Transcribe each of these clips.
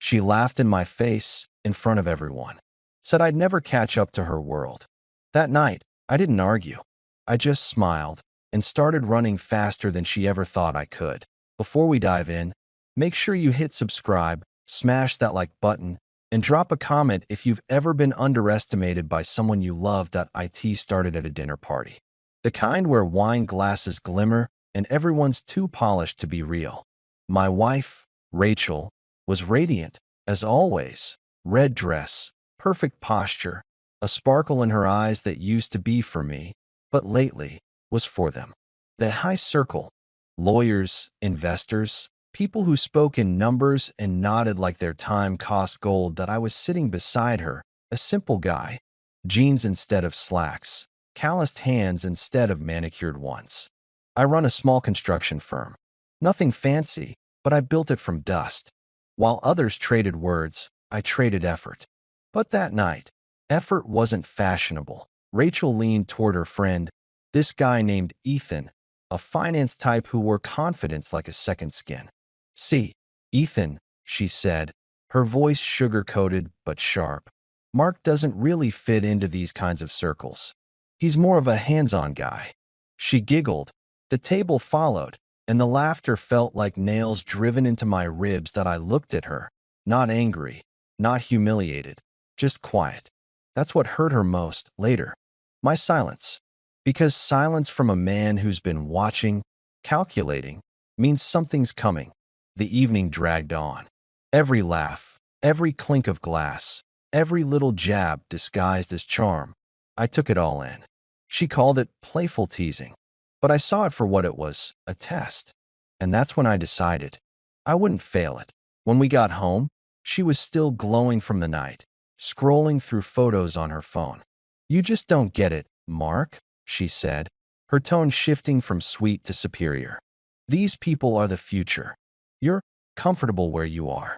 She laughed in my face in front of everyone. Said I'd never catch up to her world. That night, I didn't argue. I just smiled and started running faster than she ever thought I could. Before we dive in, make sure you hit subscribe, smash that like button, and drop a comment if you've ever been underestimated by someone you love. It started at a dinner party. The kind where wine glasses glimmer and everyone's too polished to be real. My wife, Rachel, was radiant, as always. Red dress, perfect posture, a sparkle in her eyes that used to be for me, but lately was for them. The high circle, lawyers, investors, people who spoke in numbers and nodded like their time cost gold. That I was sitting beside her, a simple guy, jeans instead of slacks, calloused hands instead of manicured ones. I run a small construction firm. Nothing fancy, but I built it from dust. While others traded words, I traded effort. But that night, effort wasn't fashionable. Rachel leaned toward her friend, this guy named Ethan, a finance type who wore confidence like a second skin. "See, Ethan," she said, her voice sugar-coated but sharp. "Mark doesn't really fit into these kinds of circles. He's more of a hands-on guy." She giggled. The table followed, and the laughter felt like nails driven into my ribs. That I looked at her, not angry, not humiliated, just quiet. That's what hurt her most later. My silence. Because silence from a man who's been watching, calculating, means something's coming. The evening dragged on. Every laugh, every clink of glass, every little jab disguised as charm. I took it all in. She called it playful teasing, but I saw it for what it was, a test. And that's when I decided I wouldn't fail it. When we got home, she was still glowing from the night, scrolling through photos on her phone. "You just don't get it, Mark," she said, her tone shifting from sweet to superior. "These people are the future. You're comfortable where you are.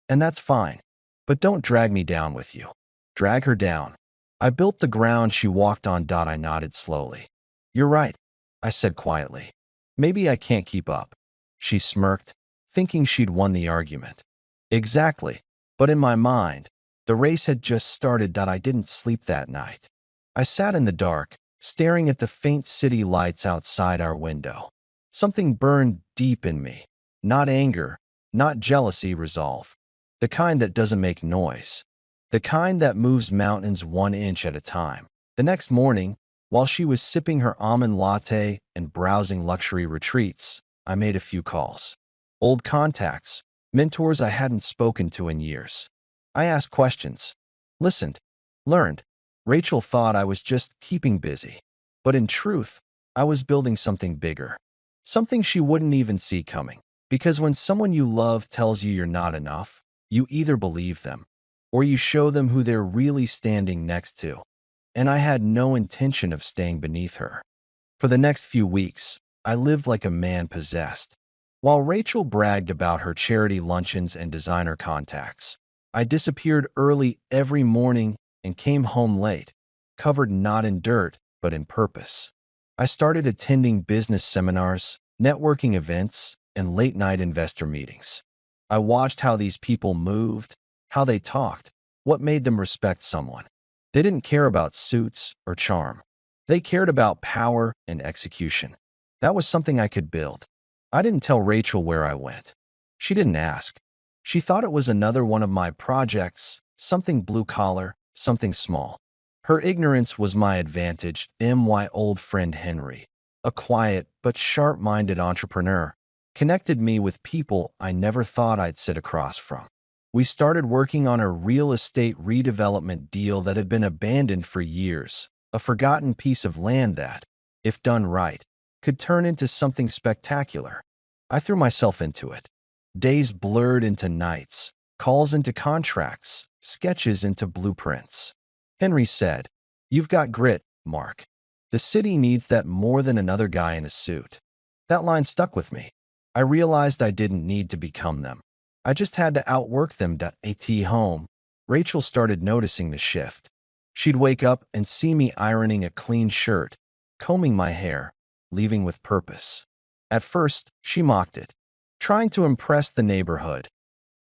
And that's fine. But don't drag me down with you." Drag her down. I built the ground she walked on. I nodded slowly. "You're right," I said quietly. "Maybe I can't keep up." She smirked, thinking she'd won the argument. Exactly. But in my mind, the race had just started. I didn't sleep that night. I sat in the dark, staring at the faint city lights outside our window. Something burned deep in me. Not anger, not jealousy, resolve. The kind that doesn't make noise. The kind that moves mountains 1 inch at a time. The next morning, while she was sipping her almond latte and browsing luxury retreats, I made a few calls. Old contacts, mentors I hadn't spoken to in years. I asked questions, listened, learned. Rachel thought I was just keeping busy. But in truth, I was building something bigger. Something she wouldn't even see coming. Because when someone you love tells you you're not enough, you either believe them, or you show them who they're really standing next to. And I had no intention of staying beneath her. For the next few weeks, I lived like a man possessed. While Rachel bragged about her charity luncheons and designer contacts, I disappeared early every morning and came home late, covered not in dirt, but in purpose. I started attending business seminars, networking events, and late-night investor meetings. I watched how these people moved, how they talked, what made them respect someone. They didn't care about suits or charm. They cared about power and execution. That was something I could build. I didn't tell Rachel where I went. She didn't ask. She thought it was another one of my projects, something blue-collar, something small. Her ignorance was my advantage. My old friend Henry, a quiet but sharp-minded entrepreneur, connected me with people I never thought I'd sit across from. We started working on a real estate redevelopment deal that had been abandoned for years, a forgotten piece of land that, if done right, could turn into something spectacular. I threw myself into it. Days blurred into nights, calls into contracts, sketches into blueprints. Henry said, "You've got grit, Mark. The city needs that more than another guy in a suit." That line stuck with me. I realized I didn't need to become them. I just had to outwork them. At home, Rachel started noticing the shift. She'd wake up and see me ironing a clean shirt, combing my hair, leaving with purpose. At first, she mocked it, trying to impress the neighborhood.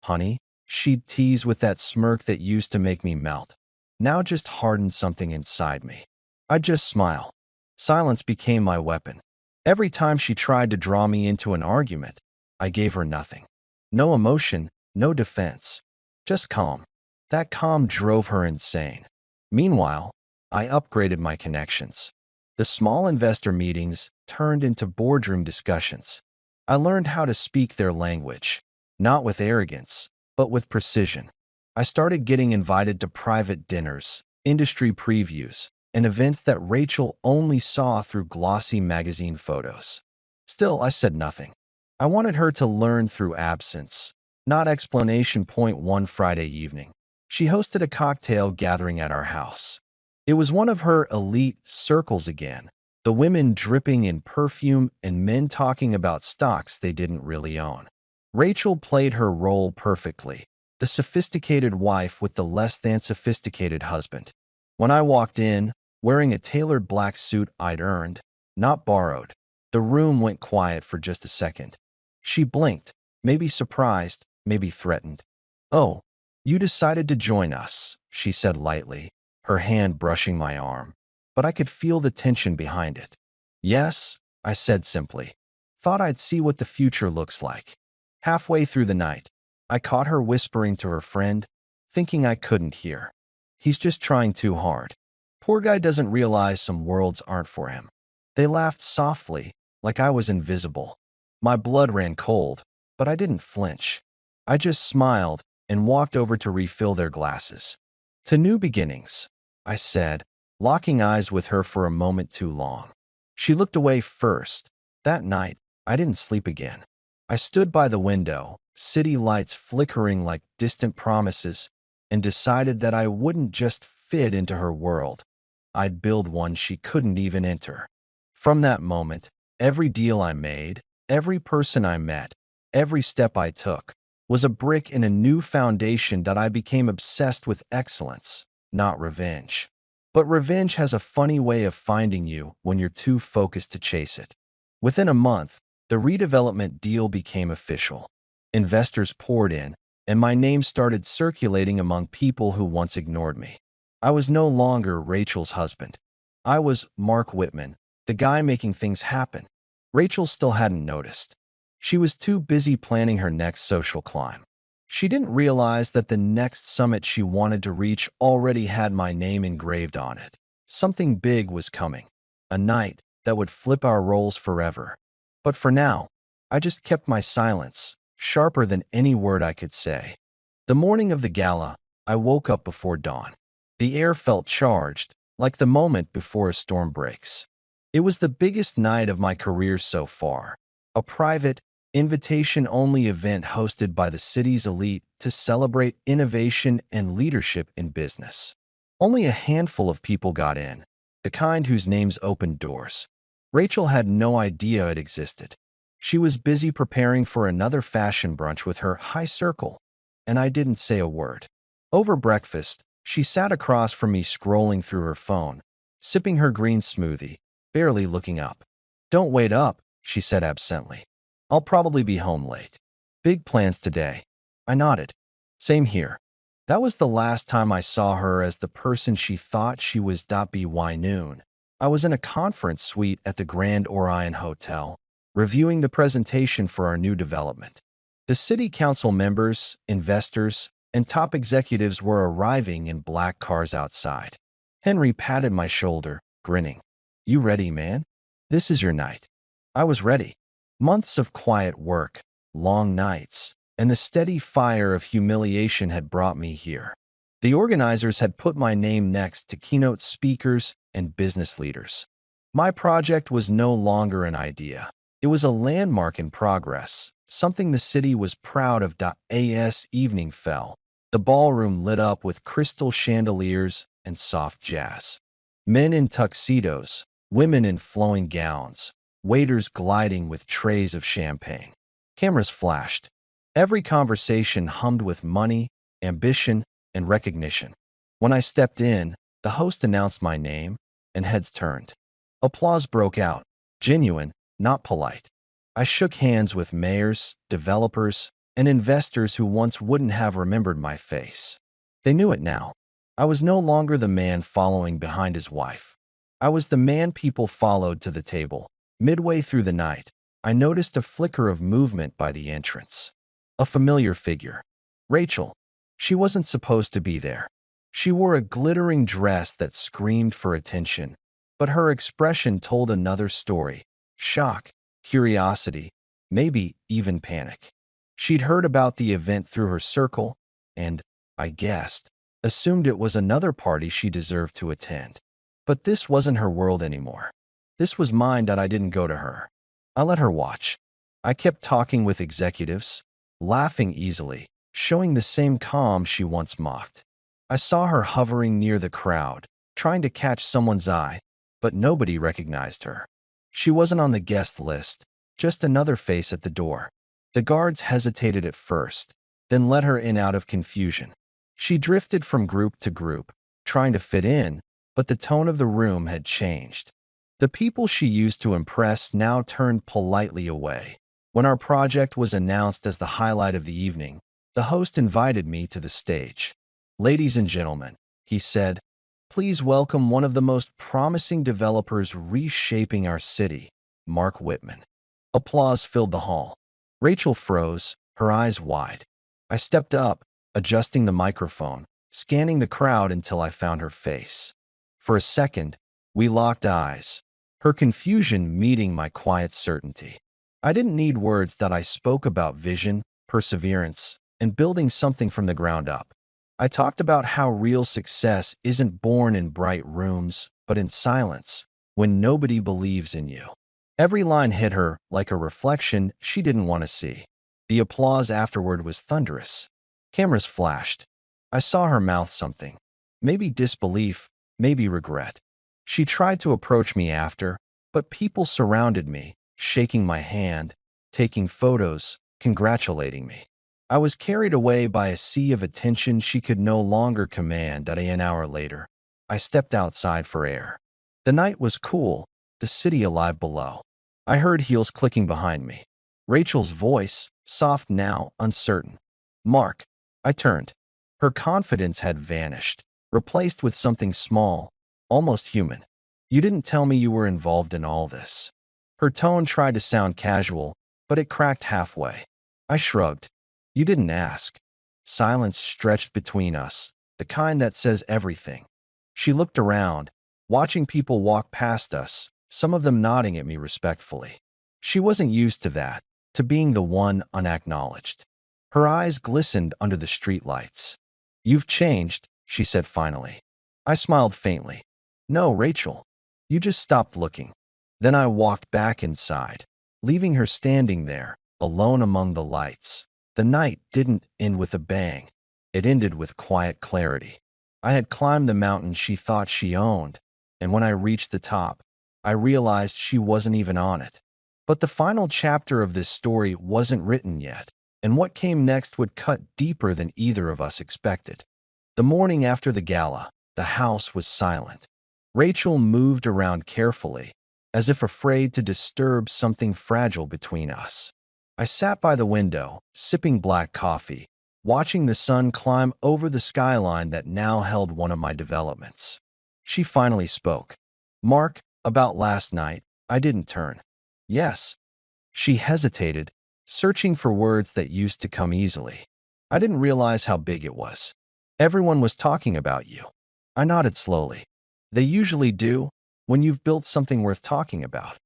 "Honey," She'd tease with that smirk that used to make me melt. Now just hardened something inside me. I'd just smile. Silence became my weapon. Every time she tried to draw me into an argument, I gave her nothing. No emotion, no defense. Just calm. That calm drove her insane. Meanwhile, I upgraded my connections. The small investor meetings turned into boardroom discussions. I learned how to speak their language, not with arrogance, but with precision. I started getting invited to private dinners, industry previews, and events that Rachel only saw through glossy magazine photos. Still, I said nothing. I wanted her to learn through absence, not explanation. One Friday evening, she hosted a cocktail gathering at our house. It was one of her elite circles again, the women dripping in perfume and men talking about stocks they didn't really own. Rachel played her role perfectly, the sophisticated wife with the less than sophisticated husband. When I walked in, wearing a tailored black suit I'd earned, not borrowed, the room went quiet for just a second. She blinked, maybe surprised, maybe threatened. "Oh, you decided to join us," she said lightly, her hand brushing my arm, but I could feel the tension behind it. "Yes," I said simply. "Thought I'd see what the future looks like." Halfway through the night, I caught her whispering to her friend, thinking I couldn't hear. "He's just trying too hard. Poor guy doesn't realize some worlds aren't for him." They laughed softly, like I was invisible. My blood ran cold, but I didn't flinch. I just smiled and walked over to refill their glasses. "To new beginnings," I said, locking eyes with her for a moment too long. She looked away first. That night, I didn't sleep again. I stood by the window, city lights flickering like distant promises, and decided that I wouldn't just fit into her world. I'd build one she couldn't even enter. From that moment, every deal I made, every person I met, every step I took, was a brick in a new foundation that I became obsessed with excellence, not revenge. But revenge has a funny way of finding you when you're too focused to chase it. Within a month, the redevelopment deal became official. Investors poured in, and my name started circulating among people who once ignored me. I was no longer Rachel's husband. I was Mark Whitman, the guy making things happen. Rachel still hadn't noticed. She was too busy planning her next social climb. She didn't realize that the next summit she wanted to reach already had my name engraved on it. Something big was coming, a night that would flip our roles forever. But for now, I just kept my silence, sharper than any word I could say. The morning of the gala, I woke up before dawn. The air felt charged, like the moment before a storm breaks. It was the biggest night of my career so far, a private, invitation-only event hosted by the city's elite to celebrate innovation and leadership in business. Only a handful of people got in, the kind whose names opened doors. Rachel had no idea it existed. She was busy preparing for another fashion brunch with her high circle, and I didn't say a word. Over breakfast, she sat across from me scrolling through her phone, sipping her green smoothie, barely looking up. "Don't wait up," she said absently. "I'll probably be home late." "Big plans today." I nodded. "Same here." That was the last time I saw her as the person she thought she was. By noon, I was in a conference suite at the Grand Orion Hotel, reviewing the presentation for our new development. The city council members, investors, and top executives were arriving in black cars outside. Henry patted my shoulder, grinning. "You ready, man? This is your night." I was ready. Months of quiet work, long nights, and the steady fire of humiliation had brought me here. The organizers had put my name next to keynote speakers and business leaders. My project was no longer an idea. It was a landmark in progress, something the city was proud of. As evening fell, the ballroom lit up with crystal chandeliers and soft jazz. Men in tuxedos, women in flowing gowns, waiters gliding with trays of champagne. Cameras flashed. Every conversation hummed with money, ambition, and recognition. When I stepped in, the host announced my name, and heads turned. Applause broke out, genuine, not polite. I shook hands with mayors, developers, and investors who once wouldn't have remembered my face. They knew it now. I was no longer the man following behind his wife. I was the man people followed to the table. Midway through the night, I noticed a flicker of movement by the entrance. A familiar figure. Rachel. She wasn't supposed to be there. She wore a glittering dress that screamed for attention, but her expression told another story. Shock, curiosity, maybe even panic. She'd heard about the event through her circle and, I guessed, assumed it was another party she deserved to attend. But this wasn't her world anymore. This was mine that I didn't go to her. I let her watch. I kept talking with executives, laughing easily, showing the same calm she once mocked. I saw her hovering near the crowd, trying to catch someone's eye, but nobody recognized her. She wasn't on the guest list, just another face at the door. The guards hesitated at first, then let her in out of confusion. She drifted from group to group, trying to fit in, but the tone of the room had changed. The people she used to impress now turned politely away. When our project was announced as the highlight of the evening, the host invited me to the stage. "Ladies and gentlemen," he said, "please welcome one of the most promising developers reshaping our city, Mark Whitman." Applause filled the hall. Rachel froze, her eyes wide. I stepped up, adjusting the microphone, scanning the crowd until I found her face. For a second, we locked eyes, her confusion meeting my quiet certainty. I didn't need words that I spoke about vision, perseverance, and building something from the ground up. I talked about how real success isn't born in bright rooms, but in silence, when nobody believes in you. Every line hit her like a reflection she didn't want to see. The applause afterward was thunderous. Cameras flashed. I saw her mouth something. Maybe disbelief, maybe regret. She tried to approach me after, but people surrounded me, shaking my hand, taking photos, congratulating me. I was carried away by a sea of attention she could no longer command. An hour later, I stepped outside for air. The night was cool, the city alive below. I heard heels clicking behind me. Rachel's voice, soft now, uncertain. "Mark." I turned. Her confidence had vanished, replaced with something small, almost human. "You didn't tell me you were involved in all this." Her tone tried to sound casual, but it cracked halfway. I shrugged. "You didn't ask." Silence stretched between us, the kind that says everything. She looked around, watching people walk past us, some of them nodding at me respectfully. She wasn't used to that, to being the one unacknowledged. Her eyes glistened under the streetlights. "You've changed," she said finally. I smiled faintly. "No, Rachel. You just stopped looking." Then I walked back inside, leaving her standing there, alone among the lights. The night didn't end with a bang. It ended with quiet clarity. I had climbed the mountain she thought she owned, and when I reached the top, I realized she wasn't even on it. But the final chapter of this story wasn't written yet, and what came next would cut deeper than either of us expected. The morning after the gala, the house was silent. Rachel moved around carefully, as if afraid to disturb something fragile between us. I sat by the window, sipping black coffee, watching the sun climb over the skyline that now held one of my developments. She finally spoke. "Mark, about last night, I didn't turn." "Yes." She hesitated, searching for words that used to come easily. "I didn't realize how big it was. Everyone was talking about you." I nodded slowly. "They usually do, when you've built something worth talking about."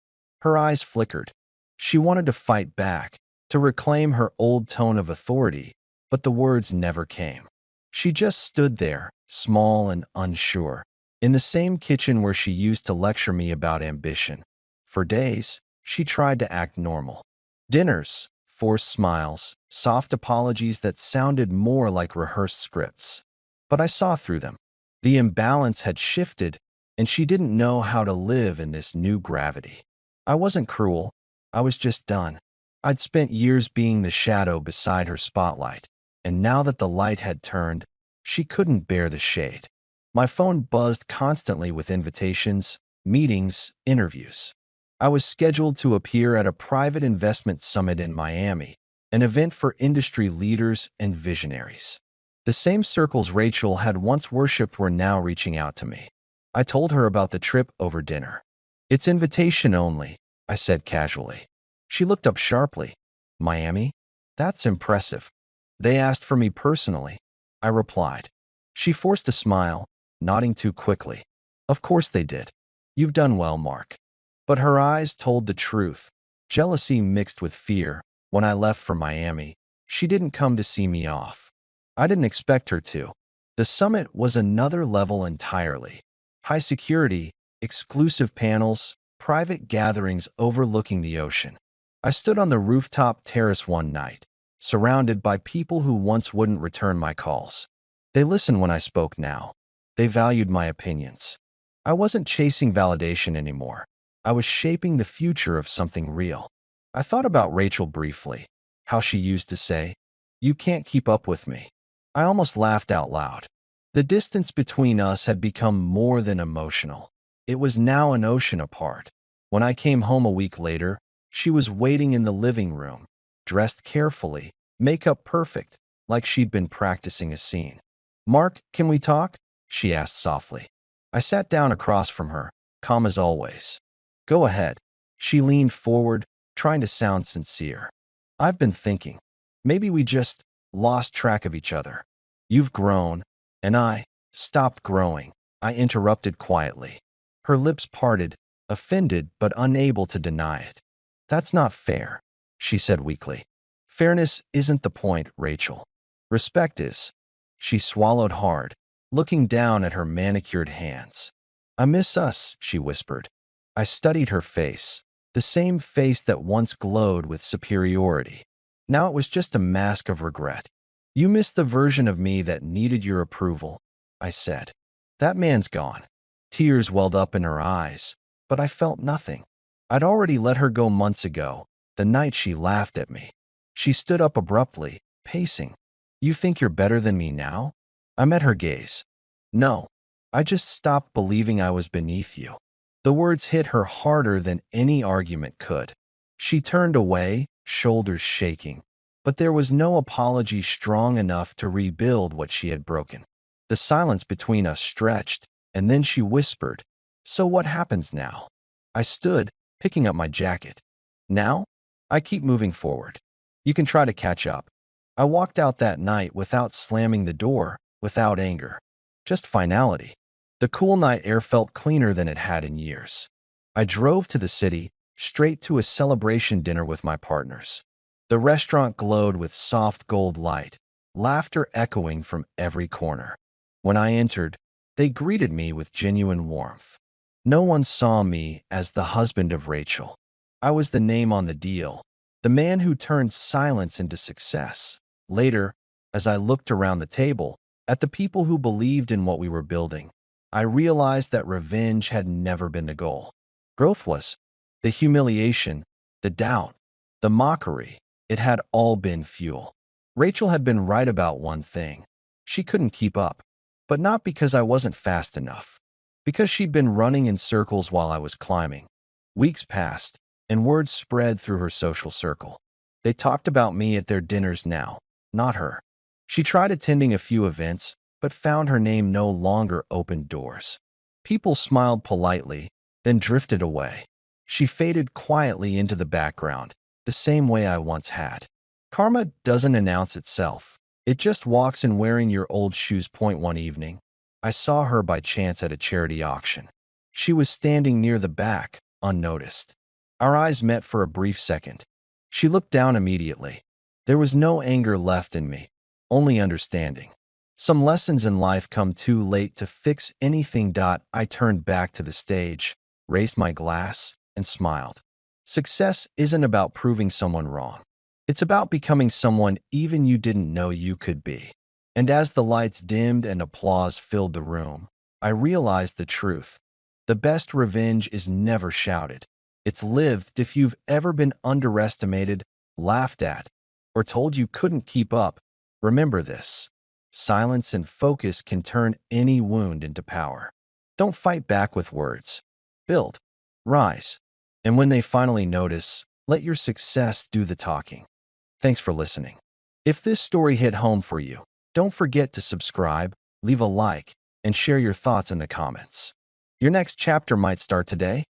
Her eyes flickered. She wanted to fight back, to reclaim her old tone of authority, but the words never came. She just stood there, small and unsure, in the same kitchen where she used to lecture me about ambition. For days, she tried to act normal. Dinners, forced smiles, soft apologies that sounded more like rehearsed scripts. But I saw through them. The imbalance had shifted, and she didn't know how to live in this new gravity. I wasn't cruel. I was just done. I'd spent years being the shadow beside her spotlight, and now that the light had turned, she couldn't bear the shade. My phone buzzed constantly with invitations, meetings, interviews. I was scheduled to appear at a private investment summit in Miami, an event for industry leaders and visionaries. The same circles Rachel had once worshipped were now reaching out to me. I told her about the trip over dinner. It's invitation only, I said casually. She looked up sharply. Miami? That's impressive. They asked for me personally, I replied. She forced a smile, nodding too quickly. Of course they did. You've done well, Mark. But her eyes told the truth, jealousy mixed with fear. When I left for Miami, she didn't come to see me off. I didn't expect her to. The summit was another level entirely. High security, exclusive panels, private gatherings overlooking the ocean. I stood on the rooftop terrace one night, surrounded by people who once wouldn't return my calls. They listened when I spoke now. They valued my opinions. I wasn't chasing validation anymore. I was shaping the future of something real. I thought about Rachel briefly, how she used to say, "You can't keep up with me." I almost laughed out loud. The distance between us had become more than emotional. It was now an ocean apart. When I came home a week later, she was waiting in the living room, dressed carefully, makeup perfect, like she'd been practicing a scene. "Mark, can we talk?" she asked softly. I sat down across from her, calm as always. "Go ahead." She leaned forward, trying to sound sincere. "I've been thinking. Maybe we just lost track of each other. You've grown, and I stopped growing," I interrupted quietly. Her lips parted, offended but unable to deny it. "That's not fair," she said weakly. "Fairness isn't the point, Rachel. Respect is." She swallowed hard, looking down at her manicured hands. "I miss us," she whispered. I studied her face, the same face that once glowed with superiority. Now it was just a mask of regret. "You miss the version of me that needed your approval," I said. "That man's gone." Tears welled up in her eyes, but I felt nothing. I'd already let her go months ago, the night she laughed at me. She stood up abruptly, pacing. "You think you're better than me now?" I met her gaze. "No, I just stopped believing I was beneath you." The words hit her harder than any argument could. She turned away, shoulders shaking. But there was no apology strong enough to rebuild what she had broken. The silence between us stretched, and then she whispered, "So what happens now?" I stood, picking up my jacket. "Now? I keep moving forward. You can try to catch up." I walked out that night without slamming the door, without anger. Just finality. The cool night air felt cleaner than it had in years. I drove to the city, straight to a celebration dinner with my partners. The restaurant glowed with soft gold light, laughter echoing from every corner. When I entered, they greeted me with genuine warmth. No one saw me as the husband of Rachel. I was the name on the deal, the man who turned silence into success. Later, as I looked around the table, at the people who believed in what we were building, I realized that revenge had never been the goal. Growth was. The humiliation, the doubt, the mockery, it had all been fuel. Rachel had been right about one thing. She couldn't keep up. But not because I wasn't fast enough. Because she'd been running in circles while I was climbing. Weeks passed, and word spread through her social circle. They talked about me at their dinners now, not her. She tried attending a few events, but found her name no longer opened doors. People smiled politely, then drifted away. She faded quietly into the background, the same way I once had. Karma doesn't announce itself. It just walks in wearing your old shoes. One evening, I saw her by chance at a charity auction. She was standing near the back, unnoticed. Our eyes met for a brief second. She looked down immediately. There was no anger left in me, only understanding. Some lessons in life come too late to fix anything. I turned back to the stage, raised my glass, and smiled. Success isn't about proving someone wrong. It's about becoming someone even you didn't know you could be. And as the lights dimmed and applause filled the room, I realized the truth. The best revenge is never shouted. It's lived. If you've ever been underestimated, laughed at, or told you couldn't keep up, remember this. Silence and focus can turn any wound into power. Don't fight back with words. Build. Rise. And when they finally notice, let your success do the talking. Thanks for listening. If this story hit home for you, don't forget to subscribe, leave a like, and share your thoughts in the comments. Your next chapter might start today.